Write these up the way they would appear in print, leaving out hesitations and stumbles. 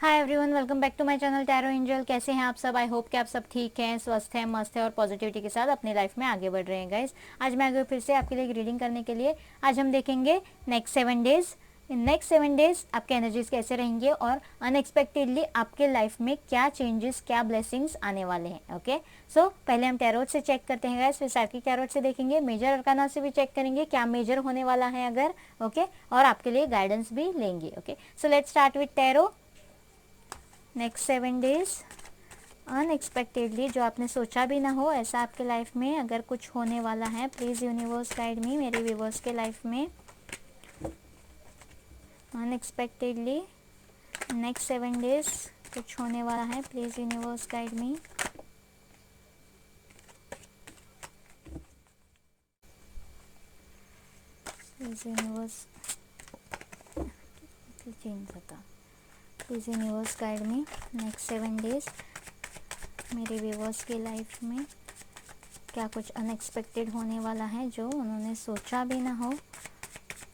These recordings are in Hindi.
Hi everyone, welcome back to my channel tarot angel. कैसे हैं आप सब? आई होप कि आप सब ठीक हैं, स्वस्थ हैं, मस्त हैं और पॉजिटिविटी के साथ अपनी लाइफ में आगे बढ़ रहे हैं गाइस। आज मैं आ गई फिर से आपके लिए एक रीडिंग करने के लिए। आज हम देखेंगे next 7 days. In next 7 days आपके एनर्जीज कैसे रहेंगे और अनएक्सपेक्टेडली आपके लाइफ में क्या चेंजेस, क्या ब्लेसिंग्स आने वाले हैं। ओके, सो पहले हम टैरोट से चेक करते हैं गाइस, फिर साइकिक टैरोट से देखेंगे, मेजर अरकाना से भी चेक करेंगे क्या मेजर होने वाला है अगर। ओके, और आपके लिए गाइडेंस भी लेंगे। Okay, so let's start with tarot. Next 7 days unexpectedly, जो आपने सोचा भी ना हो ऐसा आपके लाइफ में अगर कुछ होने वाला है, प्लीज़ यूनिवर्स गाइड मी मेरे व्यूवर्स के लाइफ में अनएक्सपेक्टेडली नेक्स्ट 7 डेज कुछ होने वाला है। Please universe guide me. Please universe change होता। Please universe guide me next 7 days मेरे व्यूवर्स की लाइफ में क्या कुछ अनएक्सपेक्टेड होने वाला है जो उन्होंने सोचा भी ना हो।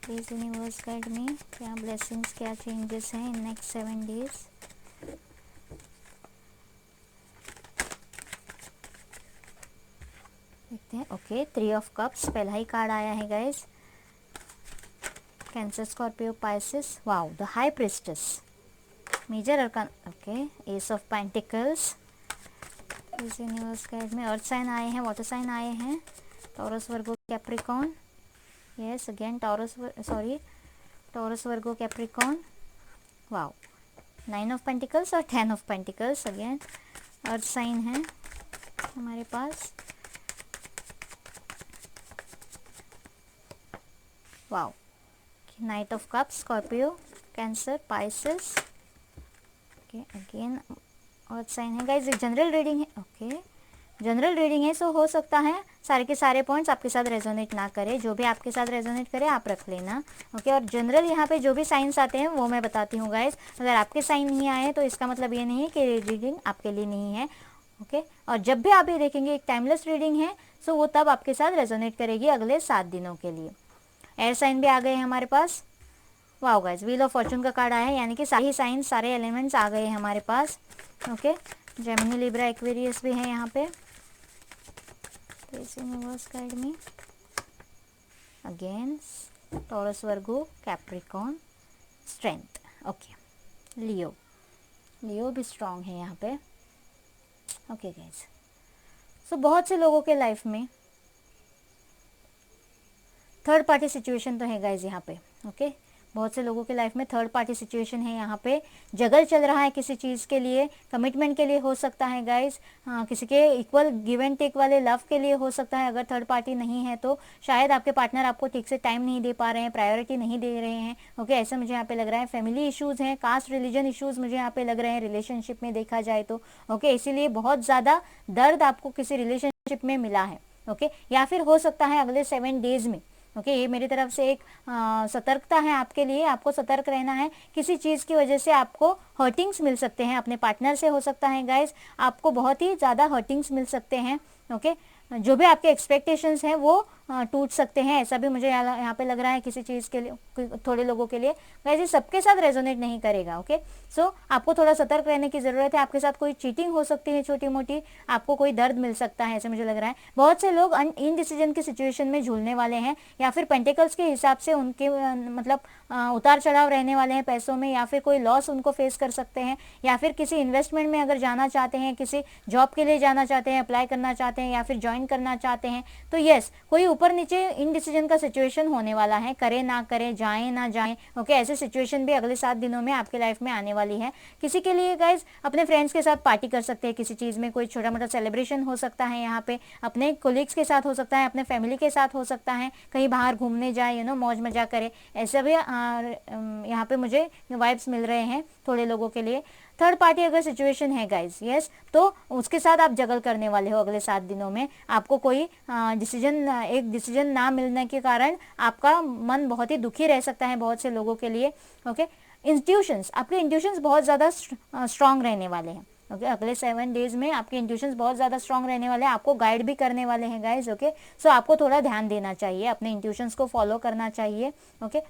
प्लीज़ यूनिवर्स गाइड मी, क्या ब्लेसिंग्स, क्या चेंजेस हैं इन नेक्स्ट 7 डेज। देखते हैं। ओके, 3 ऑफ कप्स पहला ही कार्ड आया है guys. Cancer, Scorpio, Pisces. Wow, the high priestess, major arcana. Okay, ace of pentacles. Please universe guide me earth sign आए हैं, वाटर साइन आए हैं, Taurus, Virgo, Capricorn. Yes, again Taurus, Taurus, Virgo, Capricorn. Wow, 9 of pentacles और 10 of pentacles. Again earth sign है हमारे पास। Wow, knight of cups, Scorpio, Cancer, Pisces. Okay, again earth sign है गाइज। एक जनरल रीडिंग है। ओके, जनरल रीडिंग है, सो हो सकता है सारे के सारे पॉइंट्स आपके साथ रेजोनेट ना करे। जो भी आपके साथ रेजोनेट करे आप रख लेना। ओके, और जनरल यहाँ पे जो भी साइंस आते हैं वो मैं बताती हूँ गाइज। अगर आपके साइन नहीं आए तो इसका मतलब ये नहीं है कि रीडिंग आपके लिए नहीं है। ओके, और जब भी आप ये देखेंगे एक टाइमलेस रीडिंग है, सो वो तब आपके साथ रेजोनेट करेगी अगले 7 दिनों के लिए। एयर साइन भी आ गए हैं हमारे पास। Wow guys, wheel of fortune का कार्ड आया है, यानी कि सारे ही साइंस, सारे एलिमेंट्स आ गए हैं हमारे पास। ओके, जेमिनी, लिब्रा, एक्वेरियस भी है यहाँ पे। Please universe guide me. Again Taurus, Virgo, Capricorn, strength. Okay, Leo, Leo भी स्ट्रांग है यहाँ पे। ओके गाइज, सो बहुत से लोगों के लाइफ में थर्ड पार्टी सिचुएशन तो है गाइज यहाँ पे। ओके, बहुत से लोगों के लाइफ में थर्ड पार्टी सिचुएशन है यहाँ पे। जगल चल रहा है किसी चीज़ के लिए, कमिटमेंट के लिए हो सकता है गाइज। किसी के इक्वल गिव एंड टेक वाले लव के लिए हो सकता है। अगर थर्ड पार्टी नहीं है तो शायद आपके पार्टनर आपको ठीक से टाइम नहीं दे पा रहे हैं, प्रायोरिटी नहीं दे रहे हैं। ओके, ऐसा मुझे यहाँ पे लग रहा है। फैमिली इशूज़ हैं, कास्ट रिलीजन इशूज़ मुझे यहाँ पे लग रहे हैं रिलेशनशिप में देखा जाए तो। ओके, इसीलिए बहुत ज़्यादा दर्द आपको किसी रिलेशनशिप में मिला है। ओके, या फिर हो सकता है अगले 7 डेज में। ओके, ये मेरी तरफ से एक सतर्कता है आपके लिए। आपको सतर्क रहना है। किसी चीज़ की वजह से आपको हर्टिंग्स मिल सकते हैं, अपने पार्टनर से हो सकता है गाइज। आपको बहुत ही ज़्यादा हर्टिंग्स मिल सकते हैं। ओके, जो भी आपके एक्सपेक्टेशंस हैं वो टूट सकते हैं, ऐसा भी मुझे यहाँ पे लग रहा है किसी चीज़ के लिए, थोड़े लोगों के लिए। वैसे सबके साथ रेजोनेट नहीं करेगा। ओके, सो आपको थोड़ा सतर्क रहने की ज़रूरत है। आपके साथ कोई चीटिंग हो सकती है छोटी मोटी, आपको कोई दर्द मिल सकता है, ऐसे मुझे लग रहा है। बहुत से लोग इनडिसीजन की सिचुएशन में झूलने वाले हैं, या फिर पेंटिकल्स के हिसाब से उनके मतलब उतार चढ़ाव रहने वाले हैं पैसों में, या फिर कोई लॉस उनको फेस कर सकते हैं, या फिर किसी इन्वेस्टमेंट में अगर जाना चाहते हैं, किसी जॉब के लिए जाना चाहते हैं, अप्लाई करना चाहते हैं, या फिर ज्वाइन करना चाहते हैं, तो यस, कोई ऊपर नीचे इनडिसीजन का सिचुएशन होने वाला है। करे ना करे, जाए ना जाए। ओके, ऐसे सिचुएशन भी अगले 7 दिनों में आपके लाइफ में आने वाली है। किसी के लिए गाइज अपने फ्रेंड्स के साथ पार्टी कर सकते हैं, किसी चीज़ में कोई छोटा मोटा सेलिब्रेशन हो सकता है यहाँ पे, अपने कोलीग्स के साथ हो सकता है, अपने फैमिली के साथ हो सकता है, कहीं बाहर घूमने जाए, मौज मजा करे। ऐसा भी यहाँ पे मुझे वाइब्स मिल रहे हैं थोड़े लोगों के लिए। थर्ड पार्टी अगर सिचुएशन है गाइज, यस, तो उसके साथ आप जगल करने वाले हो अगले 7 दिनों में। आपको कोई एक डिसीजन ना मिलने के कारण आपका मन बहुत ही दुखी रह सकता है बहुत से लोगों के लिए। ओके, इंट्यूशंस, आपके इंट्यूशंस बहुत ज़्यादा स्ट्रांग रहने वाले हैं। ओके, अगले 7 डेज में आपके इंट्यूशंस बहुत ज़्यादा स्ट्रांग रहने वाले हैं, आपको गाइड भी करने वाले हैं गाइज। ओके, सो आपको थोड़ा ध्यान देना चाहिए, अपने इंट्यूशंस को फॉलो करना चाहिए। ओके,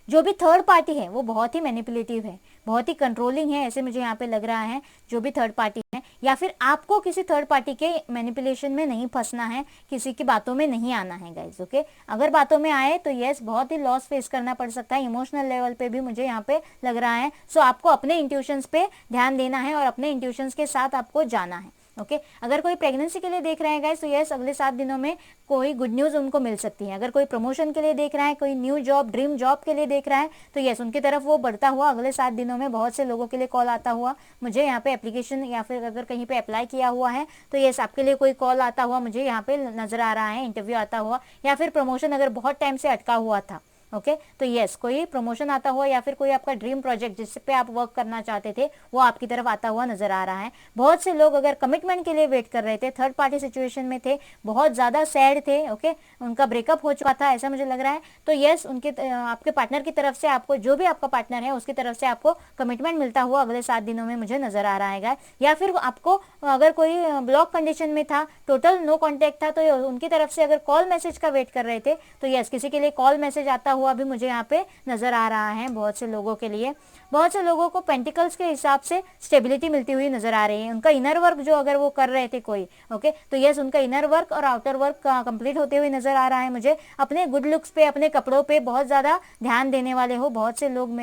जो भी थर्ड पार्टी है वो बहुत ही मैनिपुलेटिव है, बहुत ही कंट्रोलिंग है, ऐसे मुझे यहाँ पे लग रहा है जो भी थर्ड पार्टी है, या फिर आपको किसी थर्ड पार्टी के मैनिपुलेशन में नहीं फंसना है, किसी की बातों में नहीं आना है गाइज, ओके। अगर बातों में आए तो यस बहुत ही लॉस फेस करना पड़ सकता है, इमोशनल लेवल पे भी मुझे यहाँ पे लग रहा है। सो आपको अपने इंट्यूशंस पे ध्यान देना है और अपने इंट्यूशंस के साथ आपको जाना है, ओके। अगर कोई प्रेगनेंसी के लिए देख रहे हैं गाइस तो यस अगले 7 दिनों में कोई गुड न्यूज़ उनको मिल सकती है। अगर कोई प्रमोशन के लिए देख रहा है, कोई न्यू जॉब, ड्रीम जॉब के लिए देख रहा है तो यस उनकी तरफ वो बढ़ता हुआ अगले 7 दिनों में बहुत से लोगों के लिए कॉल आता हुआ मुझे यहाँ पे एप्लीकेशन, या फिर अगर कहीं पे अप्लाई किया हुआ है तो यस आपके लिए कोई कॉल आता हुआ मुझे यहाँ पे नजर आ रहा है, इंटरव्यू आता हुआ, या फिर प्रमोशन अगर बहुत टाइम से अटका हुआ था, ओके तो यस कोई प्रमोशन आता हुआ या फिर कोई आपका ड्रीम प्रोजेक्ट जिस पे आप वर्क करना चाहते थे वो आपकी तरफ आता हुआ नजर आ रहा है। बहुत से लोग अगर कमिटमेंट के लिए वेट कर रहे थे, थर्ड पार्टी सिचुएशन में थे, बहुत ज्यादा सैड थे, ओके उनका ब्रेकअप हो चुका था ऐसा मुझे लग रहा है, तो यस उनके आपके पार्टनर की तरफ से आपको, जो भी आपका पार्टनर है उसकी तरफ से आपको कमिटमेंट मिलता हुआ अगले 7 दिनों में मुझे नजर आ रहा है। या फिर आपको अगर कोई ब्लॉक कंडीशन में था, टोटल नो कॉन्टेक्ट था, तो उनकी तरफ से अगर कॉल मैसेज का वेट कर रहे थे तो यस किसी के लिए कॉल मैसेज आता हुआ भी मुझे यहाँ पे नजर आ रहा है। बहुत से लोगों के लिए, बहुत से लोगों को पेंटिकल्स के हिसाब से स्टेबिलिटी मिलती हुई नजर आ रही है। उनका इनर वर्क जो अगर वो कर रहे थे कोई, ओके तो यस उनका इनर वर्क और आउटर वर्क कंप्लीट होते हुए नजर आ रहा है मुझे। अपने गुड लुक्स पे, अपने कपड़ों पे बहुत ज्यादा ध्यान देने वाले हो बहुत से लोग,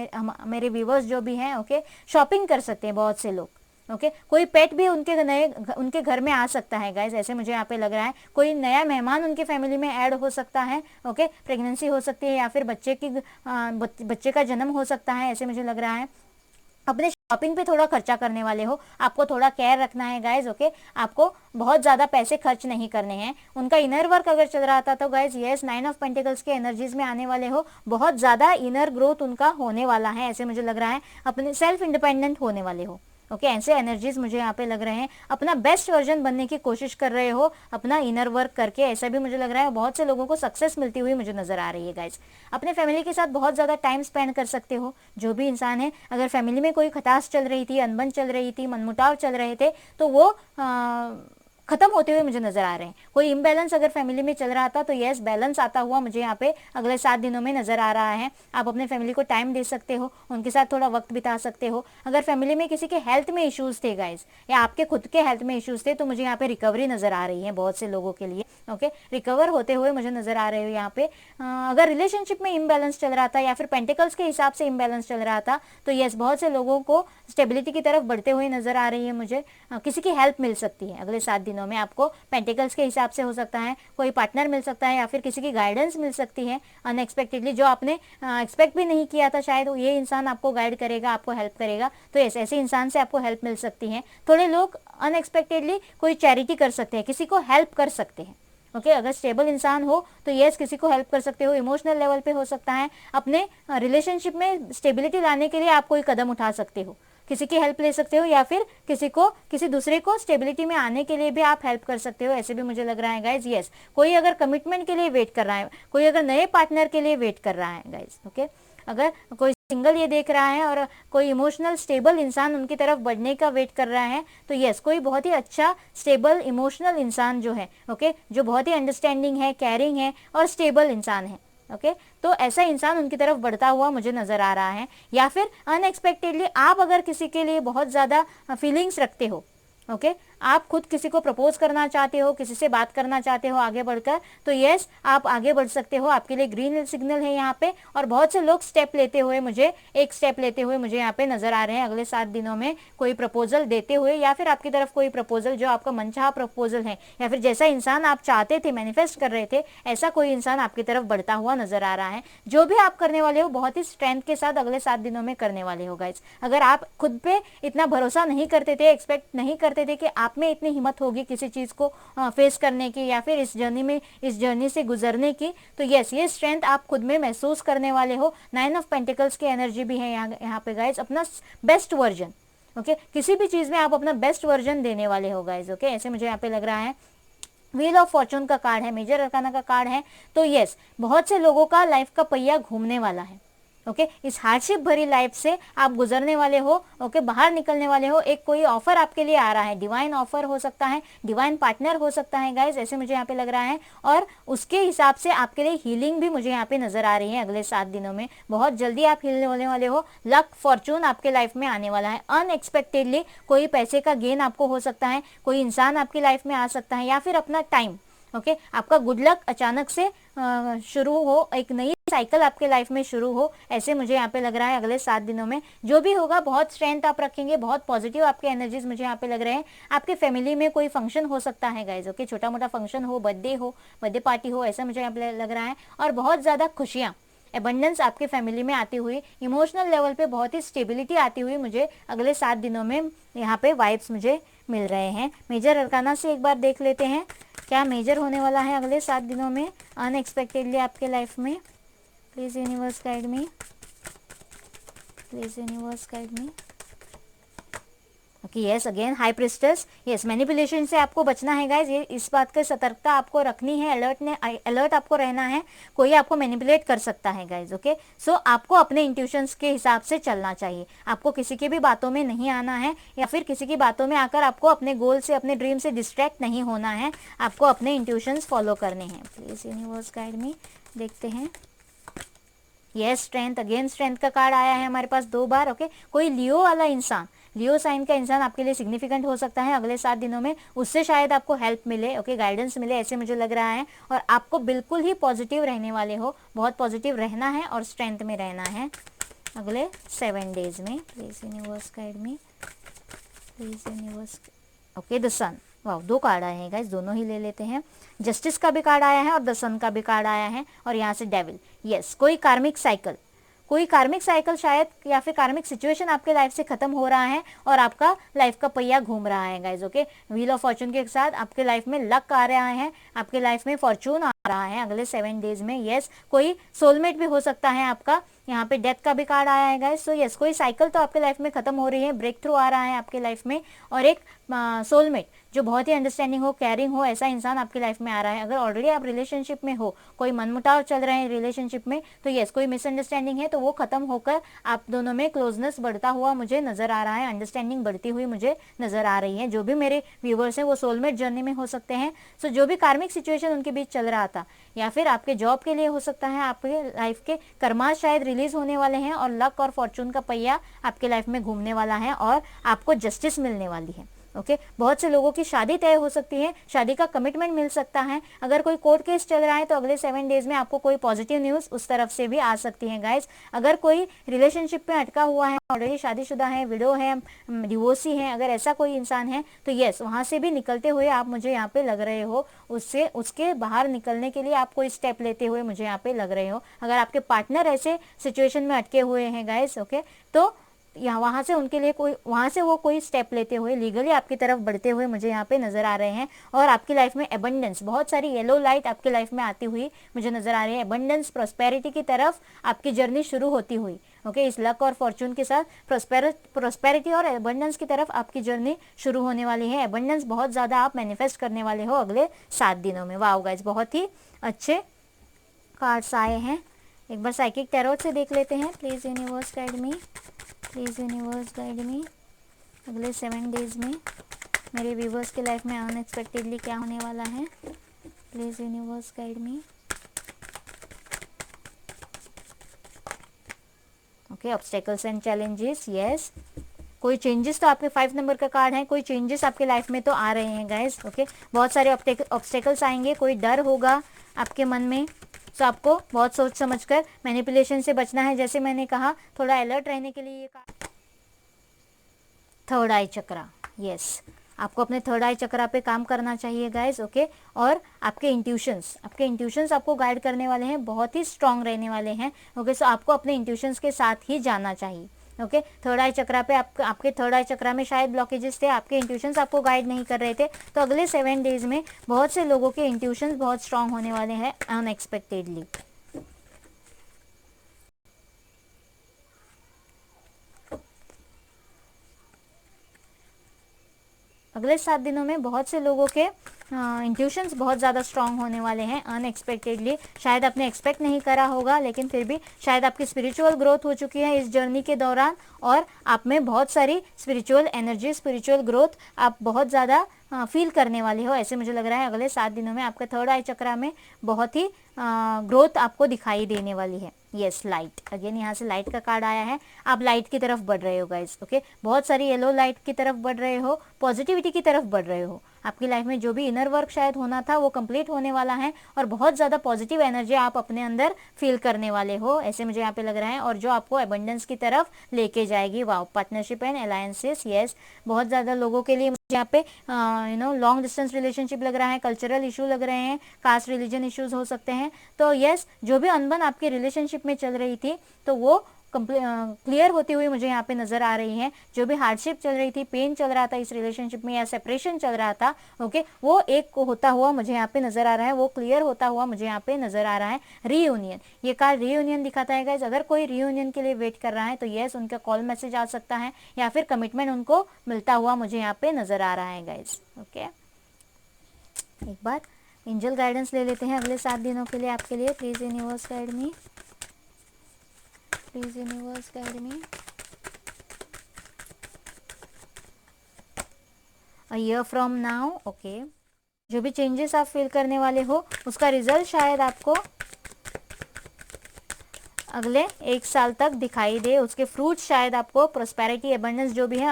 मेरे व्यूवर्स जो भी हैं, ओके शॉपिंग कर सकते हैं बहुत से लोग, ओके कोई पेट भी उनके घर में आ सकता है गाइज, ऐसे मुझे यहाँ पे लग रहा है। कोई नया मेहमान उनके फैमिली में ऐड हो सकता है, ओके प्रेगनेंसी हो सकती है या फिर बच्चे का जन्म हो सकता है, ऐसे मुझे लग रहा है। अपने शॉपिंग पे थोड़ा खर्चा करने वाले हो, आपको थोड़ा केयर रखना है गाइज, ओके आपको बहुत ज्यादा पैसे खर्च नहीं करने हैं। उनका इनर वर्क अगर चल रहा था तो गाइज यस 9 ऑफ पेंटिकल्स के एनर्जीज में आने वाले हो, बहुत ज्यादा इनर ग्रोथ उनका होने वाला है, ऐसे मुझे लग रहा है। अपने सेल्फ इंडिपेंडेंट होने वाले हो, ओके ऐसे एनर्जीज मुझे यहाँ पे लग रहे हैं। अपना बेस्ट वर्जन बनने की कोशिश कर रहे हो अपना इनर वर्क करके, ऐसा भी मुझे लग रहा है। बहुत से लोगों को सक्सेस मिलती हुई मुझे नजर आ रही है गाइज। अपने फैमिली के साथ बहुत ज्यादा टाइम स्पेंड कर सकते हो, जो भी इंसान है। अगर फैमिली में कोई खटास चल रही थी, अनबन चल रही थी, मनमुटाव चल रहे थे तो वो खत्म होते हुए मुझे नजर आ रहे हैं। कोई इम्बैलेंस अगर फैमिली में चल रहा था तो यस बैलेंस आता हुआ मुझे यहाँ पे अगले 7 दिनों में नजर आ रहा है। आप अपने फैमिली को टाइम दे सकते हो, उनके साथ थोड़ा वक्त बिता सकते हो। अगर फैमिली में किसी के हेल्थ में इश्यूज थे गाइज, या आपके खुद के हेल्थ में इश्यूज थे, तो मुझे यहाँ पे रिकवरी नजर आ रही है बहुत से लोगों के लिए, ओके रिकवर होते हुए मुझे नजर आ रहे हो यहाँ पे। अगर रिलेशनशिप में इम्बैलेंस चल रहा था या फिर पेंटिकल्स के हिसाब से इम्बैलेंस चल रहा था तो यस बहुत से लोगों को स्टेबिलिटी की तरफ बढ़ते हुए नजर आ रही है मुझे। किसी की हेल्प मिल सकती है अगले 7 दिनों में आपको, पेंटिकल्स के हिसाब से हो सकता है, कोई पार्टनर मिल सकता है या फिर किसी की गाइडेंस मिल सकती है अनएक्सपेक्टेडली, जो आपने एक्सपेक्ट भी नहीं किया था शायद ये इंसान आपको गाइड करेगा, आपको हेल्प करेगा, तो ऐसे इंसान से आपको हेल्प मिल सकती है। थोड़े लोग अनएक्सपेक्टेडली कोई चैरिटी कर सकते हैं, किसी को हेल्प कर सकते हैं, ओके अगर स्टेबल इंसान हो तो यस किसी को हेल्प कर सकते हो। इमोशनल लेवल पे हो सकता है, अपने रिलेशनशिप में स्टेबिलिटी लाने के लिए आप कोई कदम उठा सकते हो, किसी की हेल्प ले सकते हो या फिर किसी दूसरे को स्टेबिलिटी में आने के लिए भी आप हेल्प कर सकते हो, ऐसे भी मुझे लग रहा है गाइज। यस कोई अगर कमिटमेंट के लिए वेट कर रहा है, कोई अगर नए पार्टनर के लिए वेट कर रहा है गाइज, ओके अगर कोई सिंगल ये देख रहा है और कोई इमोशनल स्टेबल इंसान उनकी तरफ बढ़ने का वेट कर रहा है तो यस कोई बहुत ही अच्छा स्टेबल इमोशनल इंसान जो है, ओके जो बहुत ही अंडरस्टैंडिंग है, केयरिंग है और स्टेबल इंसान है, ओके तो ऐसा इंसान उनकी तरफ बढ़ता हुआ मुझे नजर आ रहा है। या फिर अनएक्सपेक्टेडली आप अगर किसी के लिए बहुत ज्यादा फीलिंग्स रखते हो, ओके आप खुद किसी को प्रपोज करना चाहते हो, किसी से बात करना चाहते हो आगे बढ़कर, तो यस आप आगे बढ़ सकते हो, आपके लिए ग्रीन सिग्नल है यहाँ पे। और बहुत से लोग स्टेप लेते हुए मुझे यहाँ पे नजर आ रहे हैं अगले 7 दिनों में, कोई प्रपोजल देते हुए या फिर आपकी तरफ कोई प्रपोजल जो आपका मनचाहा प्रपोजल है या फिर जैसा इंसान आप चाहते थे, मैनिफेस्ट कर रहे थे, ऐसा कोई इंसान आपकी तरफ बढ़ता हुआ नजर आ रहा है। जो भी आप करने वाले हो बहुत ही स्ट्रेंथ के साथ अगले 7 दिनों में करने वाले हो गाइज। अगर आप खुद पे इतना भरोसा नहीं करते थे, एक्सपेक्ट नहीं करते थे कि आप में इतनी हिम्मत होगी किसी चीज को फेस करने की या फिर इस जर्नी से गुजरने की, तो यस ये स्ट्रेंथ आप खुद में महसूस करने वाले हो। 9 ऑफ पेंटिकल्स की एनर्जी भी है यहाँ पे गाइज, अपना बेस्ट वर्जन, ओके किसी भी चीज में आप अपना बेस्ट वर्जन देने वाले हो गाइज, ओके ऐसे मुझे यहाँ पे लग रहा है। व्हील ऑफ फॉर्चून का कार्ड है, मेजर अरकाना का कार्ड है, तो यस बहुत से लोगों का लाइफ का पहिया घूमने वाला है, ओके इस हार्डशिप भरी लाइफ से आप गुजरने वाले हो, ओके बाहर निकलने वाले हो। एक कोई ऑफर आपके लिए आ रहा है, डिवाइन ऑफर हो सकता है, डिवाइन पार्टनर हो सकता है गाइज, ऐसे मुझे यहाँ पे लग रहा है। और उसके हिसाब से आपके लिए हीलिंग भी मुझे यहाँ पे नजर आ रही है अगले 7 दिनों में। बहुत जल्दी आप हील होने वाले हो, लक फॉर्चून आपके लाइफ में आने वाला है अनएक्सपेक्टेडली। कोई पैसे का गेन आपको हो सकता है, कोई इंसान आपकी लाइफ में आ सकता है, या फिर अपना टाइम, ओके आपका गुड लक अचानक से शुरू हो, एक नई साइकिल आपके लाइफ में शुरू हो, ऐसे मुझे यहाँ पे लग रहा है अगले 7 दिनों में। जो भी होगा बहुत स्ट्रेंथ आप रखेंगे, बहुत पॉजिटिव आपके एनर्जीज मुझे यहाँ पे लग रहे हैं। आपके फैमिली में कोई फंक्शन हो सकता है गाइज, ओके छोटा मोटा फंक्शन हो, बर्थडे पार्टी हो, ऐसा मुझे यहाँ पे लग रहा है। और बहुत ज्यादा खुशियाँ, एबंडेंस आपके फैमिली में आती हुई, इमोशनल लेवल पे बहुत ही स्टेबिलिटी आती हुई मुझे अगले 7 दिनों में यहाँ पे वाइब्स मुझे मिल रहे हैं। मेजर अरकाना से एक बार देख लेते हैं क्या मेजर होने वाला है अगले 7 दिनों में अनएक्सपेक्टेडली आपके लाइफ में। Please universe guide me, please universe guide me. Okay yes again high priestess, yes manipulation से आपको बचना है गाइज, ये इस बात की सतर्कता आपको रखनी है, अलर्ट आपको रहना है। कोई आपको मैनिपुलेट कर सकता है गाइज, ओके सो आपको अपने इंट्यूशंस के हिसाब से चलना चाहिए। आपको किसी की भी बातों में नहीं आना है, या फिर किसी की बातों में आकर आपको अपने गोल से, अपने ड्रीम से डिस्ट्रैक्ट नहीं होना है। आपको अपने इंट्यूशंस फॉलो करने हैं। प्लीज यूनिवर्स गाइड मी, देखते हैं। यस स्ट्रेंथ, अगेन स्ट्रेंथ का कार्ड आया है हमारे पास 2 बार, ओके कोई लियो वाला इंसान, लियो साइन का इंसान आपके लिए सिग्निफिकेंट हो सकता है अगले 7 दिनों में। उससे शायद आपको हेल्प मिले, ओके गाइडेंस मिले, ऐसे मुझे लग रहा है। और आपको बिल्कुल ही पॉजिटिव रहने वाले हो, बहुत पॉजिटिव रहना है और स्ट्रेंथ में रहना है अगले 7 डेज में। Please universe guide me, please universe. Okay the sun, वाह 2 कार्ड आए हैं गाइस, दोनों ही ले लेते हैं। जस्टिस का भी कार्ड आया है और द सन का भी कार्ड आया है, और यहाँ से डेविल। यस कोई कार्मिक साइकिल, कोई कार्मिक साइकिल शायद, या फिर कार्मिक सिचुएशन आपके लाइफ से खत्म हो रहा है और आपका लाइफ का पहिया घूम रहा है guys, okay wheel of Fortune के साथ आपके लाइफ में लक आ रहा है, आपके लाइफ में फॉर्चून आ रहा है अगले 7 डेज में। यस कोई सोलमेट भी हो सकता है आपका, यहाँ पे डेथ का भी कार्ड आया है गाइस। सो यस कोई साइकिल तो आपके लाइफ में खत्म हो रही है, ब्रेक थ्रू आ रहा है आपके लाइफ में, और एक सोलमेट जो बहुत ही अंडरस्टैंडिंग हो, केयरिंग हो, ऐसा इंसान आपकी लाइफ में आ रहा है। अगर ऑलरेडी आप रिलेशनशिप में हो, कोई मनमुटाव चल रहे हैं रिलेशनशिप में, तो यस कोई मिसअंडरस्टैंडिंग है तो वो खत्म होकर आप दोनों में क्लोजनेस बढ़ता हुआ मुझे नजर आ रहा है, अंडरस्टैंडिंग बढ़ती हुई मुझे नजर आ रही है। जो भी मेरे व्यूवर्स हैं वो सोलमेट जर्नी में हो सकते हैं। सो जो भी कार्मिक सिचुएशन उनके बीच चल रहा था, या फिर आपके जॉब के लिए हो सकता है, आपके लाइफ के कर्मा शायद रिलीज होने वाले हैं, और लक और फॉर्चून का पहिया आपके लाइफ में घूमने वाला है, और आपको जस्टिस मिलने वाली है। ओके बहुत से लोगों की शादी तय हो सकती है, शादी का कमिटमेंट मिल सकता है। अगर कोई कोर्ट केस चल रहा है तो अगले 7 डेज में आपको कोई पॉजिटिव न्यूज उस तरफ से भी आ सकती है गाइज। अगर कोई रिलेशनशिप में अटका हुआ है, ऑलरेडी शादीशुदा है, विडो है, डिवोर्सी है, अगर ऐसा कोई इंसान है तो यस वहां से भी निकलते हुए आप मुझे यहाँ पे लग रहे हो, उससे उसके बाहर निकलने के लिए आप कोई स्टेप लेते हुए मुझे यहाँ पे लग रहे हो। अगर आपके पार्टनर ऐसे सिचुएशन में अटके हुए हैं गाइज, ओके तो यहाँ वहां से उनके लिए कोई, वहां से वो कोई स्टेप लेते हुए लीगली आपकी तरफ बढ़ते हुए मुझे यहाँ पे नजर आ रहे हैं। और आपकी लाइफ में एबंडेंस, बहुत सारी येलो लाइट आपकी लाइफ में आती हुई मुझे नजर आ रही है। एबंडेंस प्रोस्पेरिटी की तरफ आपकी जर्नी शुरू होती हुई, ओके इस लक और फॉर्चून के साथ प्रोस्पेरिटी और एबंडेंस की तरफ आपकी जर्नी शुरू होने वाली है। एबंडेंस बहुत ज्यादा आप मैनिफेस्ट करने वाले हो अगले 7 दिनों में। वाओ गाइस बहुत ही अच्छे कार्ड्स आए हैं। एक बार साइकिक टैरोट से देख लेते हैं। Please universe guide me, please universe guide मी, अगले 7 डेज में मेरे व्यूवर्स के लाइफ में अनएक्सपेक्टेडली क्या होने वाला है। Please universe guide me. Okay obstacles and challenges, yes कोई चेंजेस तो आपके 5 नंबर का कार्ड है, कोई चेंजेस आपके लाइफ में तो आ रहे हैं गाइस, ओके बहुत सारे ऑब्स्टेकल्स आएंगे, कोई डर होगा आपके मन में। तो आपको बहुत सोच समझकर मैनिपुलेशन से बचना है। जैसे मैंने कहा थोड़ा अलर्ट रहने के लिए ये कार्ड, थर्ड आई चक्रा, यस आपको अपने थर्ड आई चक्रा पे काम करना चाहिए गाइस, ओके और आपके इंट्यूशंस आपको गाइड करने वाले हैं, बहुत ही स्ट्रांग रहने वाले हैं, ओके सो आपको अपने इंट्यूशंस के साथ ही जाना चाहिए। ओके थर्ड आई चक्रा पे आपके थर्ड आई चक्रा में शायद ब्लॉकेजेस थे, आपके इंट्यूशंस आपको गाइड नहीं कर रहे थे, तो अगले 7 डेज में बहुत से लोगों के इंट्यूशंस बहुत स्ट्रांग होने वाले हैं अनएक्सपेक्टेडली। अगले 7 दिनों में बहुत से लोगों के इंट्यूशंस बहुत ज़्यादा स्ट्रांग होने वाले हैं अनएक्सपेक्टेडली। शायद आपने एक्सपेक्ट नहीं करा होगा, लेकिन फिर भी शायद आपकी स्पिरिचुअल ग्रोथ हो चुकी है इस जर्नी के दौरान, और आप में बहुत सारी स्पिरिचुअल एनर्जी, स्पिरिचुअल ग्रोथ आप बहुत ज़्यादा फील करने वाले हो। ऐसे मुझे लग रहा है अगले 7 दिनों में आपके थर्ड आई चक्रा में बहुत ही ग्रोथ आपको दिखाई देने वाली है। यस, लाइट, अगेन यहाँ से लाइट का कार्ड आया है। आप लाइट की तरफ बढ़ रहे हो गाइस, ओके, बहुत सारी येलो लाइट की तरफ बढ़ रहे हो, पॉजिटिविटी की तरफ बढ़ रहे हो। आपकी लाइफ में जो भी इनर वर्क शायद होना था वो कंप्लीट होने वाला है, और बहुत ज़्यादा पॉजिटिव एनर्जी आप अपने अंदर फील करने वाले हो, ऐसे मुझे यहाँ पे लग रहा है, और जो आपको एबंडेंस की तरफ लेके जाएगी। Wow, partnership and alliances, yes, बहुत ज़्यादा लोगों के लिए मुझे यहाँ पे लॉन्ग डिस्टेंस रिलेशनशिप लग रहा है, कल्चरल इशू लग रहे हैं, कास्ट रिलीजन इश्यूज हो सकते हैं। तो यस, जो भी अनबन आपकी रिलेशनशिप में चल रही थी तो वो क्लियर होती हुई मुझे यहाँ पे नजर आ रही है। जो भी हार्डशिप चल रही थी, पेन चल रहा था इस रिलेशनशिप में, या सेपरेशन चल रहा था, ओके, वो एक होता हुआ मुझे यहाँ पे नजर आ रहा है, वो क्लियर होता हुआ मुझे यहाँ पे नजर आ रहा है। रीयूनियन, ये कार्ड रीयूनियन दिखाता है गाइस। अगर कोई रीयूनियन के लिए वेट कर रहा है तो यस, उनका कॉल मैसेज आ सकता है, या फिर कमिटमेंट उनको मिलता हुआ मुझे यहाँ पे नजर आ रहा है गाइस, ओके। एक बार एंजल गाइडेंस ले लेते हैं अगले 7 दिनों के लिए आपके लिए। Please universe guide me, please universe guide me. A year from now, okay, जो भी चेंजेस आप फील करने वाले हो उसका रिजल्ट शायद आपको अगले 1 साल तक दिखाई दे, उसके फ्रूट शायद आपको प्रोस्पेरिटी, एबंडेंस जो भी है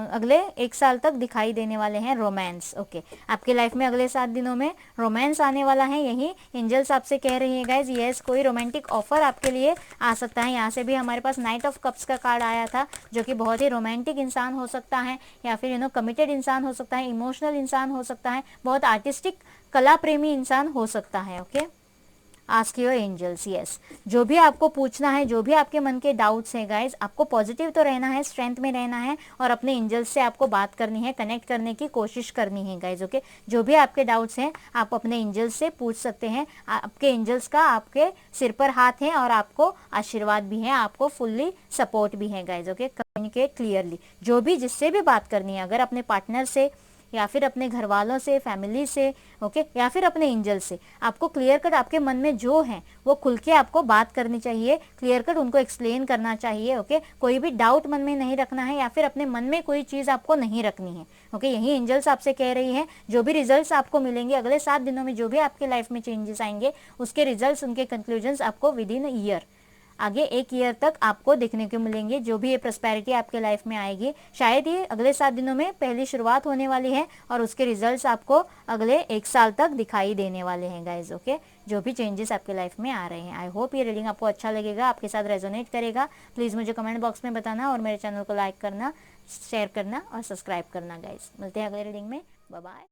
अगले 1 साल तक दिखाई देने वाले हैं। रोमांस, ओके, आपके लाइफ में अगले 7 दिनों में रोमांस आने वाला है, यही एंजल्स आपसे कह रही है गाइज। यस, कोई रोमांटिक ऑफर आपके लिए आ सकता है। यहाँ से भी हमारे पास नाइट ऑफ कप्स का कार्ड आया था, जो कि बहुत ही रोमांटिक इंसान हो सकता है, या फिर कमिटेड इंसान हो सकता है, इमोशनल इंसान हो सकता है, बहुत आर्टिस्टिक कला प्रेमी इंसान हो सकता है, okay. Ask your angels, yes, जो भी आपको पूछना है, जो भी आपके मन के डाउट्स हैं गाइज, आपको पॉजिटिव तो रहना है, स्ट्रेंथ में रहना है, और अपने एंजल्स से आपको बात करनी है, कनेक्ट करने की कोशिश करनी है गाइज, ओके। जो भी आपके डाउट्स हैं आप अपने एंजल्स से पूछ सकते हैं। आपके एंजल्स का आपके सिर पर हाथ है, और आपको आशीर्वाद भी है, आपको फुल्ली सपोर्ट भी है गाइज, ओके। कम्युनिकेट क्लियरली, जो भी जिससे भी बात करनी है, अगर अपने पार्टनर से, या फिर अपने घर वालों से, फैमिली से, ओके, या फिर अपने एंजल से, आपको क्लियर कट आपके मन में जो है वो खुल के आपको बात करनी चाहिए, क्लियर कट उनको एक्सप्लेन करना चाहिए, ओके। कोई भी डाउट मन में नहीं रखना है, या फिर अपने मन में कोई चीज़ आपको नहीं रखनी है, ओके। यही एंजल्स आपसे कह रही है। जो भी रिजल्ट्स आपको मिलेंगे अगले 7 दिनों में, जो भी आपके लाइफ में चेंजेस आएंगे, उसके रिजल्ट्स, उनके कंक्लूजन्स आपको विद इन ईयर, आगे 1 ईयर तक आपको देखने को मिलेंगे। जो भी ये प्रॉस्पेरिटी आपके लाइफ में आएगी, शायद ये अगले 7 दिनों में पहली शुरुआत होने वाली है, और उसके रिजल्ट्स आपको अगले 1 साल तक दिखाई देने वाले हैं गाइज, ओके। जो भी चेंजेस आपके लाइफ में आ रहे हैं, आई होप ये रीडिंग आपको अच्छा लगेगा, आपके साथ रेजोनेट करेगा। प्लीज़ मुझे कमेंट बॉक्स में बताना, और मेरे चैनल को लाइक करना, शेयर करना और सब्सक्राइब करना गाइज। मिलते हैं अगले रीडिंग में, बाय बाय।